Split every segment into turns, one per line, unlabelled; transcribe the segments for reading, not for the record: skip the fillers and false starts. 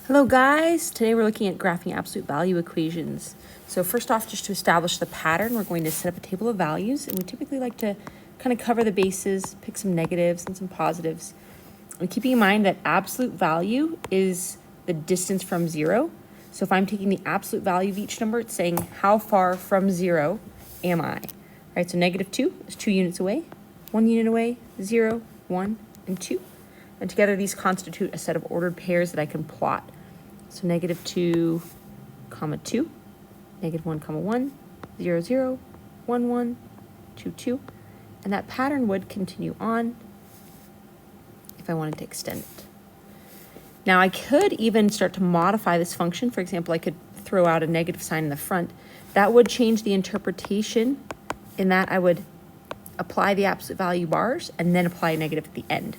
Hello guys, today we're looking at graphing absolute value equations. So first off, just to establish the pattern, we're going to set up a table of values, and we typically like to kind of cover the bases, pick some negatives and some positives. And keeping in mind that absolute value is the distance from zero. So if I'm taking the absolute value of each number, it's saying how far from zero am I? All right, so -2 is 2 units away, 1 unit away, 0, 1, and 2. And together these constitute a set of ordered pairs that I can plot. So -2, 2, -1, 1, 0, 0, 1, 1, 2, 2. And that pattern would continue on if I wanted to extend it. Now I could even start to modify this function. For example, I could throw out a negative sign in the front. That would change the interpretation in that I would apply the absolute value bars and then apply a negative at the end.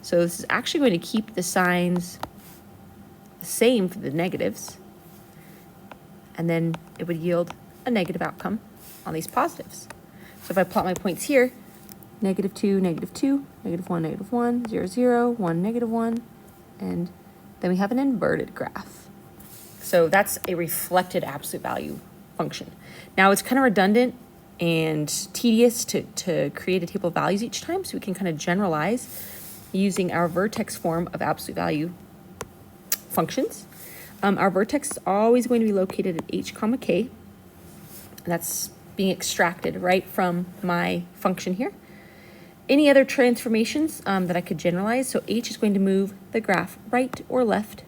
So this is actually going to keep the signs the same for the negatives, and then it would yield a negative outcome on these positives. So if I plot my points here, -2, -2, -1, -1, 0, 0, 1, -1, and then we have an inverted graph. So that's a reflected absolute value function. Now it's kind of redundant and tedious to create a table of values each time, so we can kind of generalize using our vertex form of absolute value functions. Our vertex is always going to be located at h, k, and that's being extracted right from my function here. Any other transformations that I could generalize? So h is going to move the graph right or left.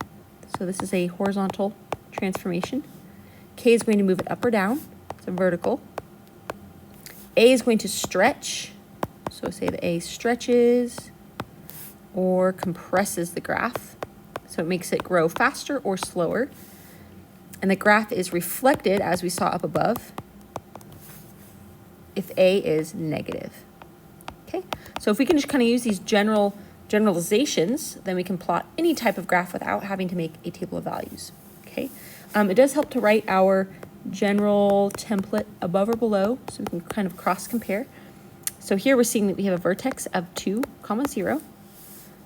So this is a horizontal transformation. K is going to move it up or down. It's a vertical. A is going to stretch. So say the A stretches or compresses the graph. So it makes it grow faster or slower. And the graph is reflected, as we saw up above, if A is negative. Okay, so if we can just kind of use these generalizations, then we can plot any type of graph without having to make a table of values. Okay, it does help to write our general template above or below, so we can kind of cross compare. So here we're seeing that we have a vertex of 2, 0.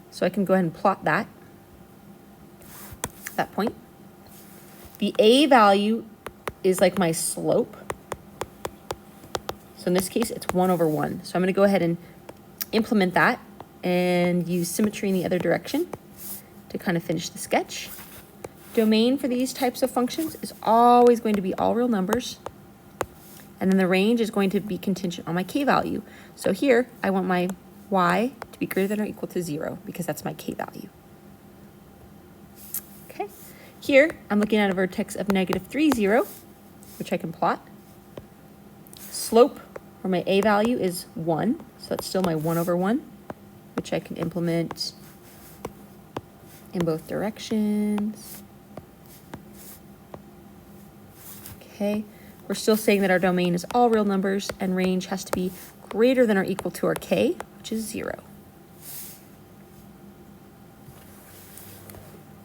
So I can go ahead and plot that point. The A value is like my slope. So in this case, it's 1/1. So I'm going to go ahead and implement that and use symmetry in the other direction to kind of finish the sketch. Domain for these types of functions is always going to be all real numbers. And then the range is going to be contingent on my k value. So here, I want my y to be greater than or equal to 0 because that's my k value. Okay, here I'm looking at a vertex of -3, 0, which I can plot. Slope for my a value is 1, so that's still my 1/1, which I can implement in both directions. Okay, we're still saying that our domain is all real numbers and range has to be greater than or equal to our k, which is 0.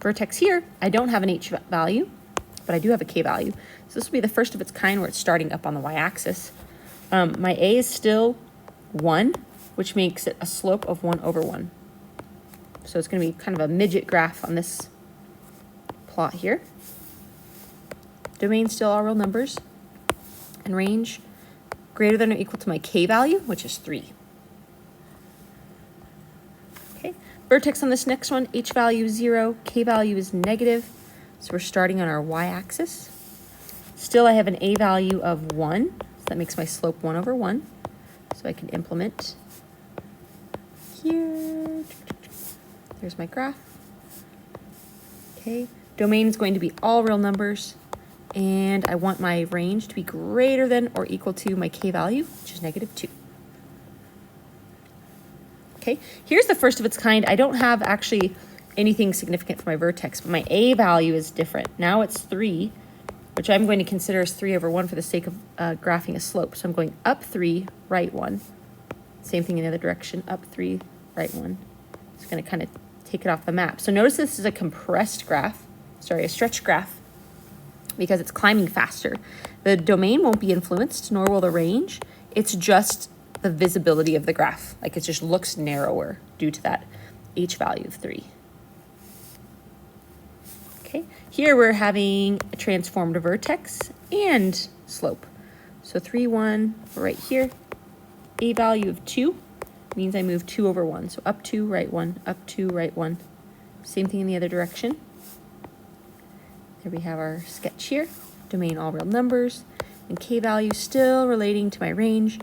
Vertex here, I don't have an h value, but I do have a k value. So this will be the first of its kind where it's starting up on the y-axis. My a is still 1, which makes it a slope of 1/1. So it's going to be kind of a midget graph on this plot here. Domain still all real numbers, and range greater than or equal to my k value, which is 3. Okay, vertex on this next one, h value is 0, k value is negative, so we're starting on our y-axis. Still, I have an a value of 1, so that makes my slope 1/1. So I can implement here. There's my graph. Okay, domain is going to be all real numbers, and I want my range to be greater than or equal to my k value, which is -2. Okay, here's the first of its kind. I don't have actually anything significant for my vertex, but my a value is different. Now it's 3, which I'm going to consider as 3/1 for the sake of graphing a slope. So I'm going up 3, right 1. Same thing in the other direction, up 3, right 1. It's going to kind of take it off the map. So notice this is a compressed graph, a stretched graph, because it's climbing faster. The domain won't be influenced, nor will the range. It's just the visibility of the graph. Like it just looks narrower due to that h value of 3. Okay, here we're having a transformed vertex and slope. So 3, 1, right here. A value of 2 means I move 2 over 1. So up 2, right 1, up 2, right 1. Same thing in the other direction. There we have our sketch here. Domain all real numbers. And k value still relating to my range.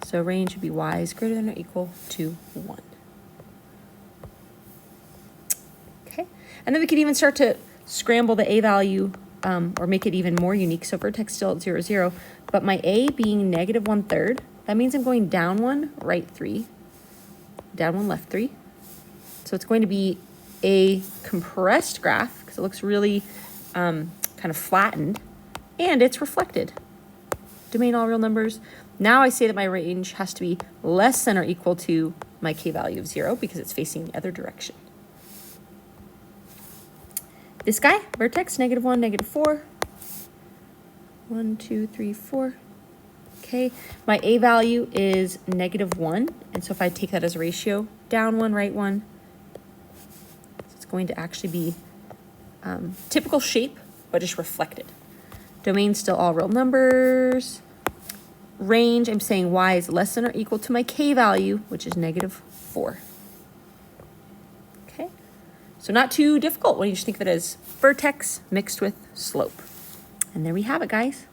So range would be y is greater than or equal to 1. Okay, and then we could even start to scramble the a value or make it even more unique. So vertex still at 0, 0, but my a being negative 1/3, that means I'm going down 1, right 3, down 1, left 3. So it's going to be a compressed graph because it looks really kind of flattened, and it's reflected. Domain all real numbers. Now I say that my range has to be less than or equal to my k value of 0 because it's facing the other direction. This guy, vertex, negative 1, negative 4. 1, 2, 3, 4. Okay, my a value is negative 1, and so if I take that as a ratio, down 1, right 1, it's going to actually be typical shape, but just reflected. Domain still all real numbers. Range, I'm saying y is less than or equal to my k value, which is negative 4. Okay, so not too difficult when you just think of it as vertex mixed with slope. And there we have it, guys.